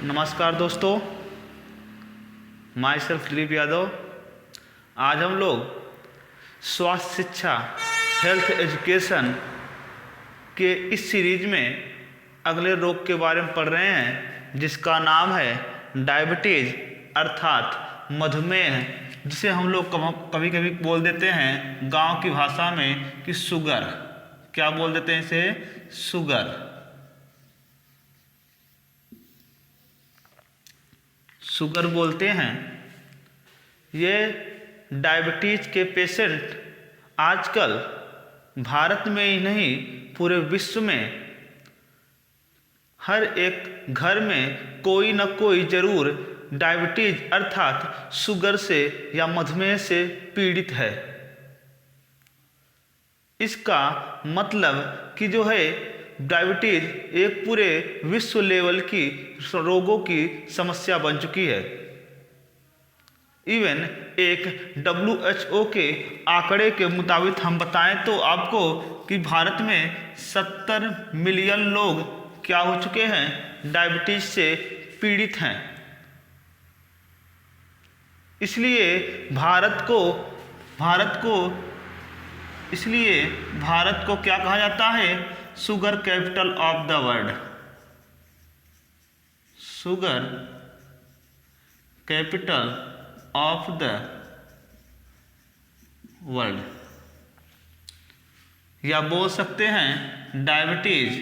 नमस्कार दोस्तों, my self Dilip Yadav. आज हम लोग स्वास्थ्य शिक्षा हेल्थ एजुकेशन के इस सीरीज में अगले रोग के बारे में पढ़ रहे हैं, जिसका नाम है डायबिटीज़ अर्थात मधुमेह, जिसे हम लोग कभी कभी बोल देते हैं गांव की भाषा में कि शुगर। क्या बोल देते हैं इसे? शुगर। शुगर बोलते हैं। ये डायबिटीज़ के पेशेंट आजकल भारत में ही नहीं पूरे विश्व में हर एक घर में कोई न कोई ज़रूर डायबिटीज़ अर्थात शुगर से या मधुमेह से पीड़ित है। इसका मतलब कि जो है डायबिटीज़ एक पूरे विश्व लेवल की रोगों की समस्या बन चुकी है। इवन एक WHO के आंकड़े के मुताबिक हम बताएं तो आपको कि भारत में 70 मिलियन लोग क्या हो चुके हैं, डायबिटीज़ से पीड़ित हैं। इसलिए भारत को क्या कहा जाता है? Sugar capital of the world. Sugar capital of the world, या बोल सकते हैं diabetes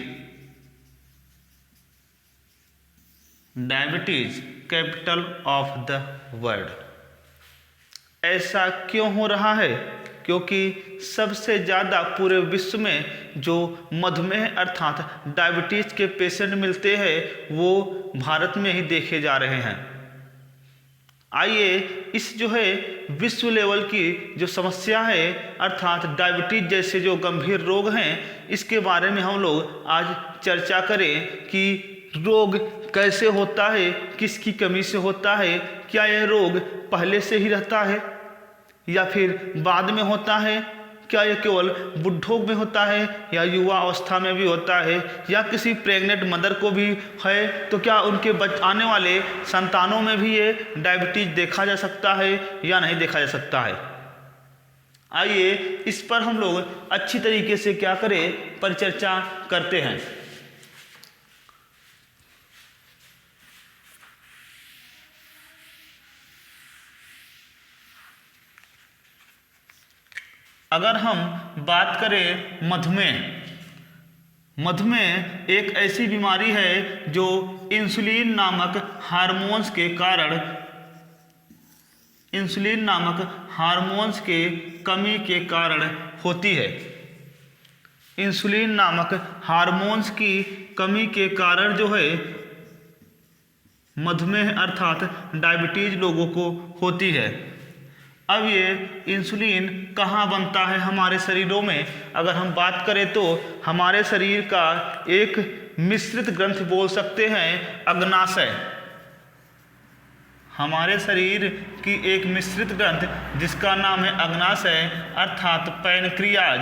capital of the world. ऐसा क्यों हो रहा है? क्योंकि सबसे ज़्यादा पूरे विश्व में जो मधुमेह अर्थात डायबिटीज़ के पेशेंट मिलते हैं वो भारत में ही देखे जा रहे हैं। आइए इस जो है विश्व लेवल की जो समस्या है अर्थात डायबिटीज़ जैसे जो गंभीर रोग हैं, इसके बारे में हम लोग आज चर्चा करें कि रोग कैसे होता है, किसकी कमी से होता है, क्या यह रोग पहले से ही रहता है या फिर बाद में होता है, क्या यह केवल बुढ़ों में होता है या युवा अवस्था में भी होता है, या किसी प्रेग्नेंट मदर को भी है तो क्या उनके आने वाले संतानों में भी ये डायबिटीज़ देखा जा सकता है या नहीं देखा जा सकता है। आइए इस पर हम लोग अच्छी तरीके से क्या करें, परिचर्चा करते हैं। अगर हम बात करें मधुमेह एक ऐसी बीमारी है जो इंसुलिन नामक हार्मोन्स के कमी के कारण होती है। इंसुलिन नामक हार्मोन्स की कमी के कारण जो है मधुमेह अर्थात डायबिटीज लोगों को होती है। अब ये इंसुलिन कहाँ बनता है हमारे शरीरों में? अगर हम बात करें तो हमारे शरीर का एक मिश्रित ग्रंथ बोल सकते हैं अग्नाशय। हमारे शरीर की एक मिश्रित ग्रंथ जिसका नाम है अग्नाशय अर्थात पैनक्रियाज।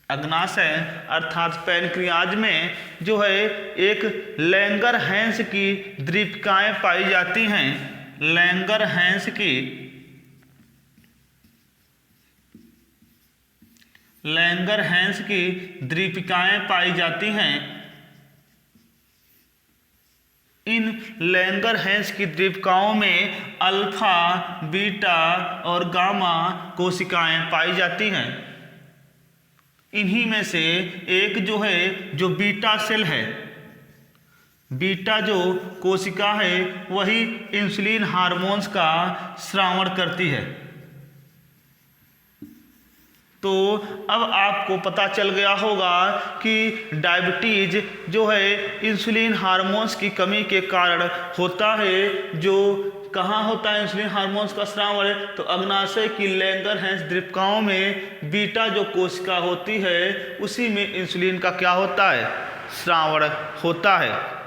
अग्नाशय अर्थात पैनक्रियाज में जो है एक लैंगरहैंस की दीपिकाएं पाई जाती हैं। लैंगरहैंस की दीपिकाएं पाई जाती हैं। इन लैंगरहैंस की दीपिकाओं में अल्फा, बीटा और गामा कोशिकाएं पाई जाती हैं। इन्हीं में से एक जो है जो बीटा सेल है, बीटा जो कोशिका है वही इंसुलिन हार्मोन्स का स्रावण करती है। तो अब आपको पता चल गया होगा कि डायबिटीज जो है इंसुलिन हार्मोन्स की कमी के कारण होता है। जो कहाँ होता है इंसुलिन हार्मोन्स का स्रावण? तो अग्नाशय की लैंगरहैंस दीपिकाओं में बीटा जो कोशिका होती है उसी में इंसुलिन का क्या होता है? स्रावण होता है।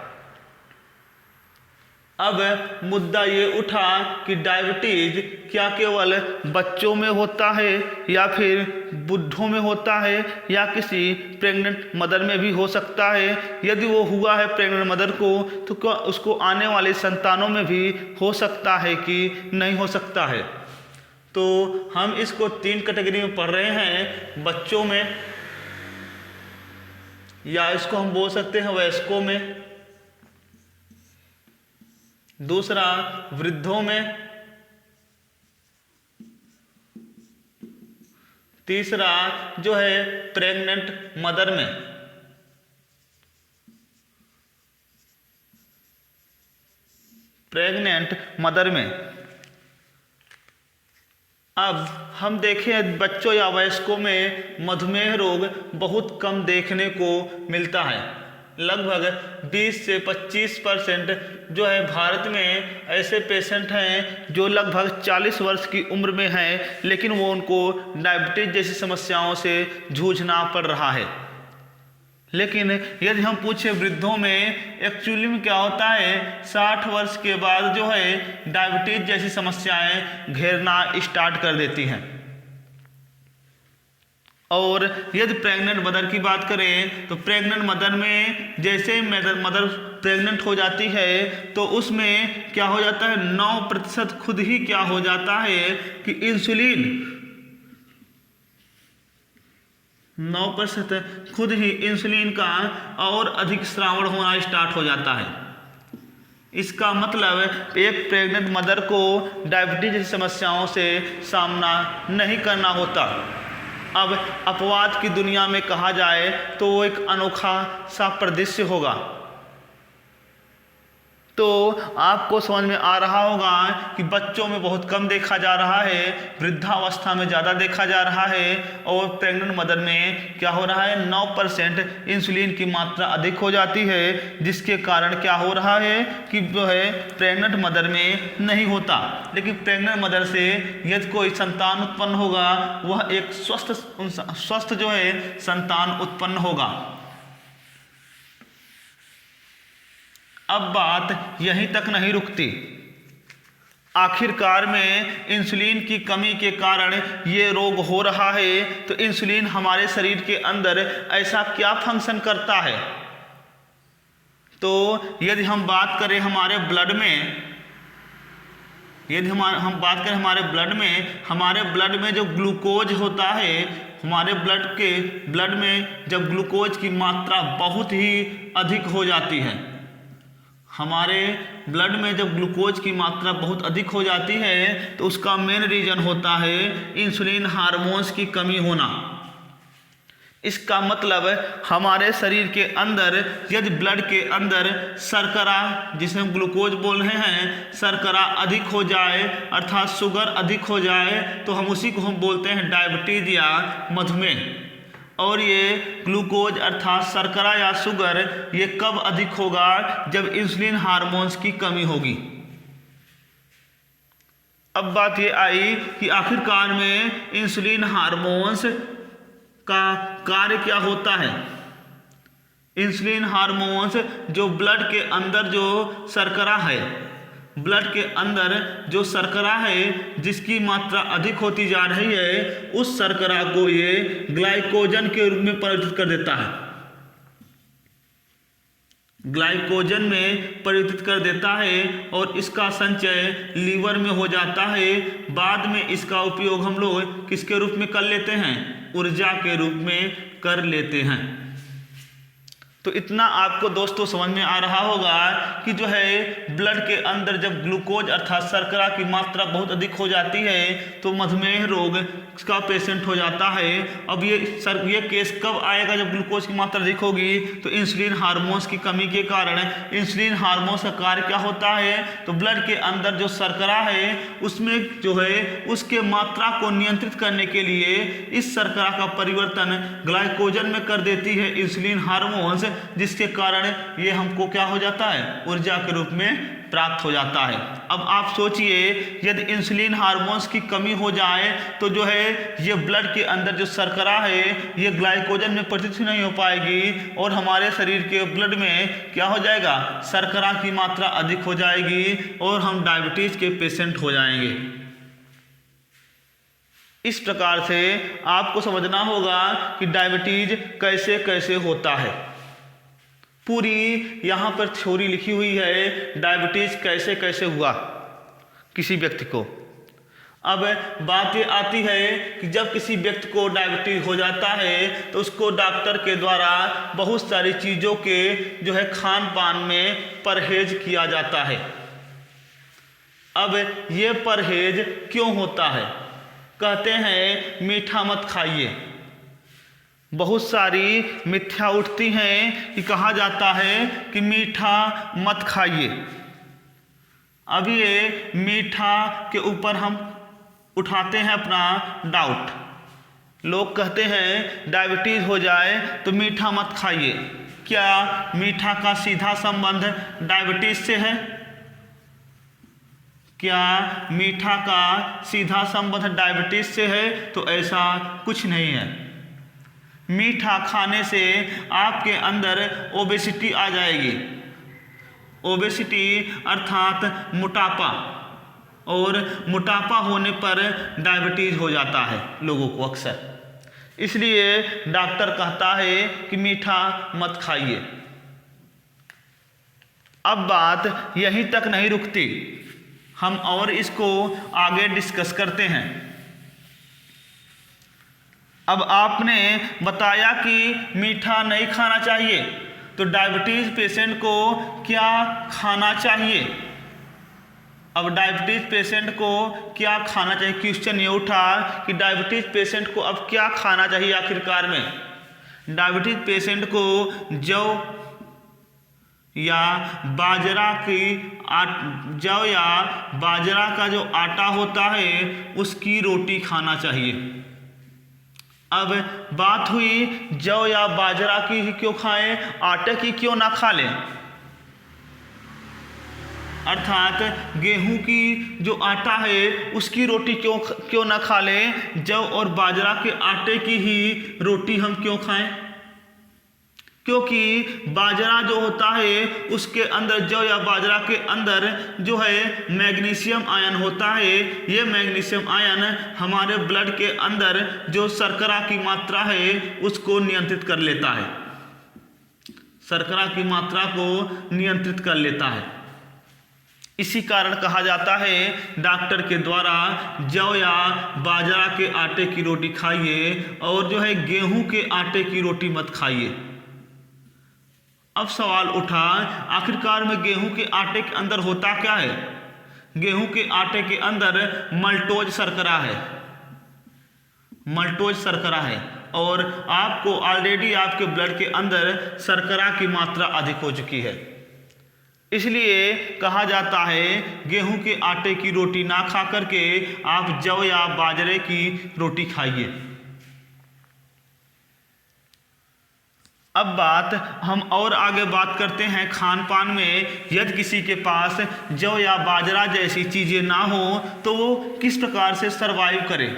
अब मुद्दा ये उठा कि डायबिटीज क्या केवल बच्चों में होता है या फिर बुढ़ों में होता है या किसी प्रेग्नेंट मदर में भी हो सकता है। यदि वो हुआ है प्रेग्नेंट मदर को तो क्या उसको आने वाले संतानों में भी हो सकता है कि नहीं हो सकता है। तो हम इसको 3 कैटेगरी में पढ़ रहे हैं, बच्चों में, या इसको हम बोल सकते हैं वयस्कों में, दूसरा वृद्धों में, तीसरा जो है प्रेग्नेंट मदर में। प्रेग्नेंट मदर में। अब हम देखें बच्चों या वयस्कों में मधुमेह रोग बहुत कम देखने को मिलता है। लगभग 20 से 25% जो है भारत में ऐसे पेशेंट हैं जो लगभग 40 वर्ष की उम्र में हैं, लेकिन वो उनको डायबिटीज जैसी समस्याओं से जूझना पड़ रहा है। लेकिन यदि हम पूछे वृद्धों में एक्चुअली में क्या होता है, 60 वर्ष के बाद जो है डायबिटीज जैसी समस्याएं घेरना स्टार्ट कर देती हैं। और यदि प्रेग्नेंट मदर की बात करें तो प्रेग्नेंट मदर में जैसे ही मदर प्रेग्नेंट हो जाती है तो उसमें क्या हो जाता है, 9% खुद ही क्या हो जाता है कि इंसुलिन 9% खुद ही इंसुलिन का और अधिक स्रावण होना स्टार्ट हो जाता है। इसका मतलब एक प्रेग्नेंट मदर को डायबिटीज जैसी समस्याओं से सामना नहीं करना होता। अब अपवाद की दुनिया में कहा जाए तो वो एक अनोखा सा परिदृश्य होगा। तो आपको समझ में आ रहा होगा कि बच्चों में बहुत कम देखा जा रहा है, वृद्धावस्था में ज़्यादा देखा जा रहा है, और प्रेग्नेंट मदर में क्या हो रहा है, 9% इंसुलिन की मात्रा अधिक हो जाती है, जिसके कारण क्या हो रहा है कि जो है प्रेग्नेंट मदर में नहीं होता। लेकिन प्रेग्नेंट मदर से यदि कोई संतान उत्पन्न होगा वह एक स्वस्थ जो है संतान उत्पन्न होगा। अब बात यहीं तक नहीं रुकती। आखिरकार में इंसुलिन की कमी के कारण ये रोग हो रहा है, तो इंसुलिन हमारे शरीर के अंदर ऐसा क्या फंक्शन करता है। तो यदि हम बात करें हमारे ब्लड में, हम बात करें हमारे ब्लड में जो ग्लूकोज होता है, हमारे ब्लड में जब ग्लूकोज की मात्रा बहुत ही अधिक हो जाती है, हमारे ब्लड में जब ग्लूकोज की मात्रा बहुत अधिक हो जाती है तो उसका मेन रीज़न होता है इंसुलिन हार्मोन्स की कमी होना। इसका मतलब हमारे शरीर के अंदर यदि ब्लड के अंदर शर्करा, जिसे हम ग्लूकोज बोल रहे हैं, शर्करा अधिक हो जाए अर्थात शुगर अधिक हो जाए तो हम उसी को हम बोलते हैं डायबिटीज या मधुमेह। और ये ग्लूकोज अर्थात शर्करा या शुगर ये कब अधिक होगा, जब इंसुलिन हार्मोन्स की कमी होगी। अब बात ये आई कि आखिरकार में इंसुलिन हार्मोन्स का कार्य क्या होता है। इंसुलिन हार्मोन्स जो ब्लड के अंदर जो शर्करा है, ब्लड के अंदर जो शर्करा है जिसकी मात्रा अधिक होती जा रही है, उस शर्करा को ये ग्लाइकोजन के रूप में परिवर्तित कर देता है, ग्लाइकोजन में परिवर्तित कर देता है और इसका संचय लीवर में हो जाता है। बाद में इसका उपयोग हम लोग किसके रूप में कर लेते हैं, ऊर्जा के रूप में कर लेते हैं। तो इतना आपको दोस्तों समझ में आ रहा होगा कि जो है ब्लड के अंदर जब ग्लूकोज अर्थात शर्करा की मात्रा बहुत अधिक हो जाती है तो मधुमेह रोग का पेशेंट हो जाता है। अब ये केस कब आएगा, जब ग्लूकोज की मात्रा अधिक होगी। तो इंसुलिन हार्मोन्स की कमी के कारण इंसुलिन हार्मोन्स का कार्य क्या होता है, तो ब्लड के अंदर जो शर्करा है उसमें जो है उसके मात्रा को नियंत्रित करने के लिए इस शर्करा का परिवर्तन ग्लाइकोजन में कर देती है इंसुलिन हार्मोन्स, जिसके कारण ये हमको क्या हो जाता है, ऊर्जा के रूप में प्राप्त हो जाता है। अब आप सोचिए, यदि इंसुलिन हार्मोन्स की कमी हो जाए तो जो है ये ब्लड के अंदर जो शर्करा है ये ग्लाइकोजन में परिवर्तित नहीं हो पाएगी और हमारे शरीर के ब्लड में क्या हो जाएगा, शर्करा की मात्रा अधिक हो जाएगी और हम डायबिटीज के पेशेंट हो जाएंगे। इस प्रकार से आपको समझना होगा कि डायबिटीज कैसे कैसे होता है। पूरी यहाँ पर थ्योरी लिखी हुई है डायबिटीज कैसे कैसे हुआ किसी व्यक्ति को। अब बात ये आती है कि जब किसी व्यक्ति को डायबिटीज हो जाता है तो उसको डॉक्टर के द्वारा बहुत सारी चीज़ों के जो है खान पान में परहेज किया जाता है। अब ये परहेज क्यों होता है, कहते हैं मीठा मत खाइए। बहुत सारी मिथ्या उठती हैं कि कहा जाता है कि मीठा मत खाइए। अब ये मीठा के ऊपर हम उठाते हैं अपना डाउट। लोग कहते हैं डायबिटीज हो जाए तो मीठा मत खाइए। क्या मीठा का सीधा संबंध डायबिटीज से है? क्या मीठा का सीधा संबंध डायबिटीज से है? तो ऐसा कुछ नहीं है। मीठा खाने से आपके अंदर ओबेसिटी आ जाएगी। ओबेसिटी अर्थात मोटापा, और मोटापा होने पर डायबिटीज हो जाता है लोगों को अक्सर। इसलिए डॉक्टर कहता है कि मीठा मत खाइए। अब बात यहीं तक नहीं रुकती, हम और इसको आगे डिस्कस करते हैं। अब आपने बताया कि मीठा नहीं खाना चाहिए, तो डायबिटीज पेशेंट को क्या खाना चाहिए? अब डायबिटीज पेशेंट को क्या खाना चाहिए, क्वेश्चन ये उठा कि डायबिटीज पेशेंट को अब क्या खाना चाहिए आखिरकार में। डायबिटीज पेशेंट को जौ या बाजरा का जो आटा होता है उसकी रोटी खाना चाहिए। अब बात हुई जौ या बाजरा की ही क्यों खाएं, आटे की क्यों ना खा लें? अर्थात गेहूं की जो आटा है उसकी रोटी क्यों ना खा लें, जौ और बाजरा के आटे की ही रोटी हम क्यों खाएं? क्योंकि बाजरा जो होता है उसके अंदर, जौ या बाजरा के अंदर जो है मैग्नीशियम आयन होता है। ये मैग्नीशियम आयन हमारे ब्लड के अंदर जो शर्करा की मात्रा है उसको नियंत्रित कर लेता है, शर्करा की मात्रा को नियंत्रित कर लेता है। इसी कारण कहा जाता है डॉक्टर के द्वारा जौ या बाजरा के आटे की रोटी खाइए और जो है गेहूं के आटे की रोटी मत खाइए। अब सवाल उठा, आखिरकार में गेहूं के आटे के अंदर होता क्या है? गेहूं के आटे के अंदर मल्टोज शर्करा है, मल्टोज शर्करा है, और आपको ऑलरेडी आपके ब्लड के अंदर शर्करा की मात्रा अधिक हो चुकी है। इसलिए कहा जाता है गेहूं के आटे की रोटी ना खा करके आप जौ या बाजरे की रोटी खाइए। अब बात हम और आगे बात करते हैं खान पान में। यदि किसी के पास जौ या बाजरा जैसी चीज़ें ना हो तो वो किस प्रकार से सरवाइव करे?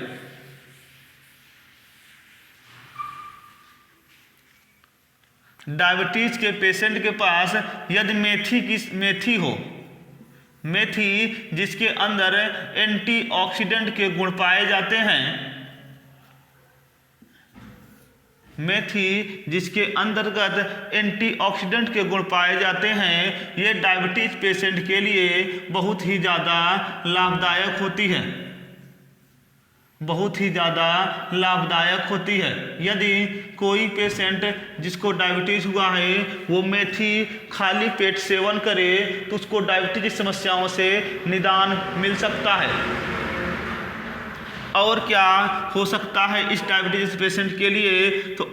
डायबिटीज के पेशेंट के पास यदि मेथी हो, मेथी जिसके अंदर एंटीऑक्सीडेंट के गुण पाए जाते हैं, मेथी जिसके अंतर्गत एंटीऑक्सीडेंट के गुण पाए जाते हैं, ये डायबिटीज पेशेंट के लिए बहुत ही ज़्यादा लाभदायक होती है, बहुत ही ज़्यादा लाभदायक होती है। यदि कोई पेशेंट जिसको डायबिटीज़ हुआ है वो मेथी खाली पेट सेवन करे तो उसको डायबिटीज की समस्याओं से निदान मिल सकता है। और क्या हो सकता है इस डायबिटीज पेशेंट के लिए? तो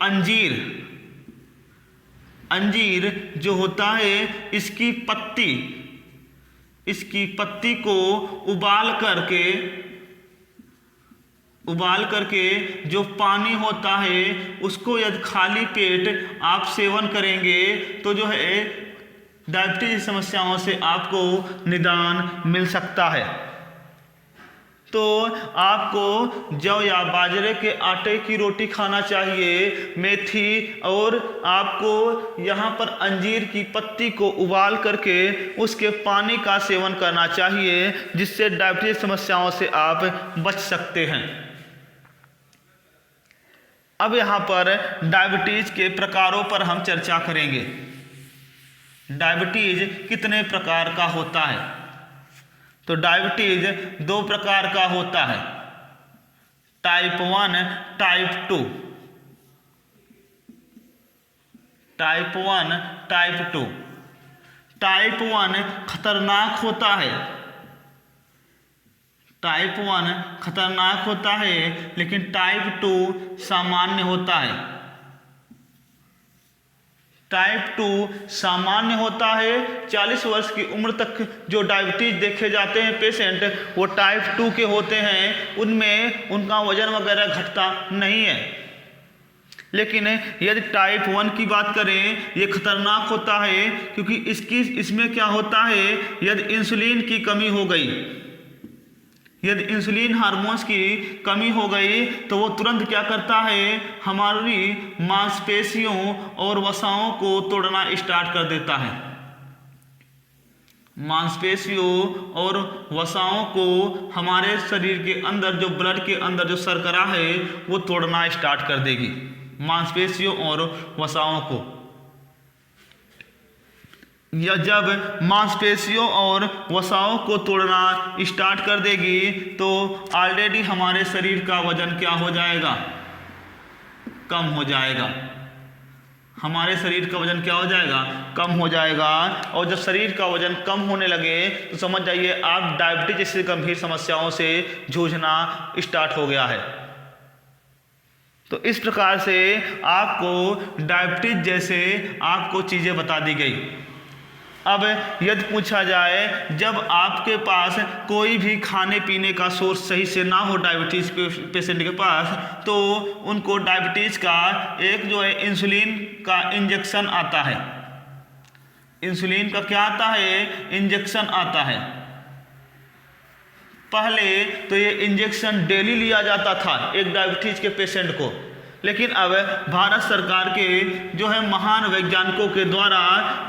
अंजीर जो होता है इसकी पत्ती को उबाल करके उबाल करके जो पानी होता है उसको यदि खाली पेट आप सेवन करेंगे तो जो है डायबिटीज समस्याओं से आपको निदान मिल सकता है। तो आपको जौ या बाजरे के आटे की रोटी खाना चाहिए, मेथी, और आपको यहाँ पर अंजीर की पत्ती को उबाल करके उसके पानी का सेवन करना चाहिए, जिससे डायबिटीज समस्याओं से आप बच सकते हैं। अब यहाँ पर डायबिटीज के प्रकारों पर हम चर्चा करेंगे। डायबिटीज कितने प्रकार का होता है? तो डायबिटीज 2 प्रकार का होता है, type 1, type 2। Type 1, type 2। Type 1 खतरनाक होता है। टाइप 1 खतरनाक होता है, लेकिन टाइप 2 सामान्य होता है। टाइप 2 सामान्य होता है। 40 वर्ष की उम्र तक जो डायबिटीज देखे जाते हैं पेशेंट, वो टाइप 2 के होते हैं। उनमें उनका वजन वगैरह घटता नहीं है। लेकिन यदि टाइप 1 की बात करें, ये खतरनाक होता है, क्योंकि इसमें क्या होता है, यदि इंसुलिन की कमी हो गई, यदि इंसुलिन हार्मोन्स की कमी हो गई, तो वो तुरंत क्या करता है, हमारी मांसपेशियों और वसाओं को तोड़ना स्टार्ट कर देता है। मांसपेशियों और वसाओं को हमारे शरीर के अंदर, जो ब्लड के अंदर जो शर्करा है, वो तोड़ना स्टार्ट कर देगी मांसपेशियों और वसाओं को। या जब मांसपेशियों और वसाओं को तोड़ना स्टार्ट कर देगी, तो ऑलरेडी हमारे शरीर का वजन क्या हो जाएगा, कम हो जाएगा। हमारे शरीर का वजन क्या हो जाएगा, कम हो जाएगा। और जब शरीर का वजन कम होने लगे तो समझ जाइए आप डायबिटीज जैसी गंभीर समस्याओं से जूझना स्टार्ट हो गया है। तो इस प्रकार से आपको डायबिटीज जैसे आपको चीज़ें बता दी गई। अब यदि पूछा जाए, जब आपके पास कोई भी खाने पीने का सोर्स सही से ना हो डायबिटीज़ पेशेंट के पास, तो उनको डायबिटीज़ का एक जो है इंसुलिन का इंजेक्शन आता है। इंसुलिन का क्या आता है, इंजेक्शन आता है। पहले तो ये इंजेक्शन डेली लिया जाता था एक डायबिटीज़ के पेशेंट को, लेकिन अब भारत सरकार के जो है महान वैज्ञानिकों के द्वारा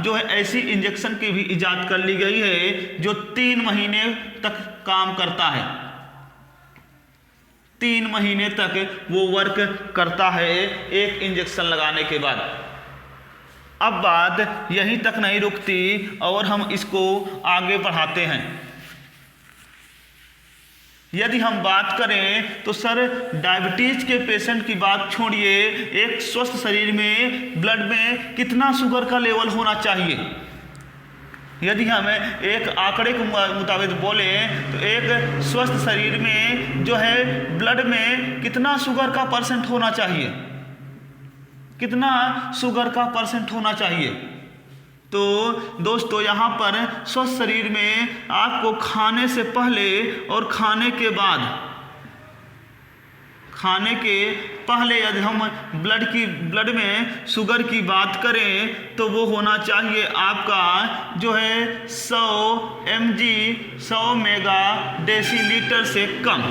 जो है ऐसी इंजेक्शन की भी इजाद कर ली गई है जो 3 महीने तक काम करता है। 3 महीने तक वो वर्क करता है एक इंजेक्शन लगाने के बाद। अब बात यहीं तक नहीं रुकती और हम इसको आगे बढ़ाते हैं। यदि हम बात करें तो सर डायबिटीज के पेशेंट की बात छोड़िए, एक स्वस्थ शरीर में ब्लड में कितना शुगर का लेवल होना चाहिए? यदि हम एक आंकड़े के मुताबिक बोले तो एक स्वस्थ शरीर में जो है ब्लड में कितना शुगर का परसेंट होना चाहिए, कितना शुगर का परसेंट होना चाहिए? तो दोस्तों यहाँ पर स्वस्थ शरीर में आपको खाने से पहले और खाने के बाद, खाने के पहले यदि हम ब्लड में शुगर की बात करें तो वो होना चाहिए आपका जो है 100 mg 100 मेगा डेसीलीटर से कम,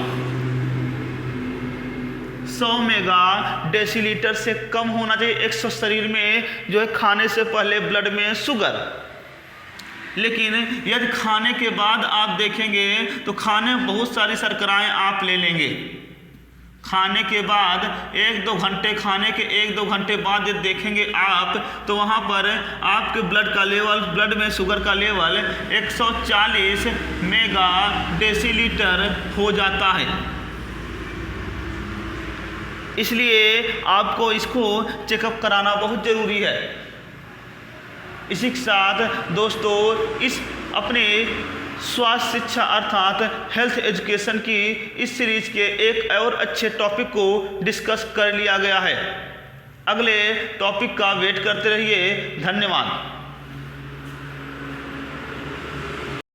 100 मेगा डेसीलीटर से कम होना चाहिए एक स्वस्थ शरीर में जो है खाने से पहले ब्लड में शुगर। लेकिन यदि खाने के बाद आप देखेंगे तो खाने में बहुत सारी शर्कराएं आप ले लेंगे। खाने के बाद 1-2 घंटे, खाने के 1-2 घंटे बाद जब देखेंगे आप तो वहाँ पर आपके ब्लड में शुगर का लेवल 140 मेगा डेसीलीटर हो जाता है। इसलिए आपको इसको चेकअप कराना बहुत ज़रूरी है। इसी के साथ दोस्तों इस अपने स्वास्थ्य शिक्षा अर्थात हेल्थ एजुकेशन की इस सीरीज के एक और अच्छे टॉपिक को डिस्कस कर लिया गया है। अगले टॉपिक का वेट करते रहिए। धन्यवाद।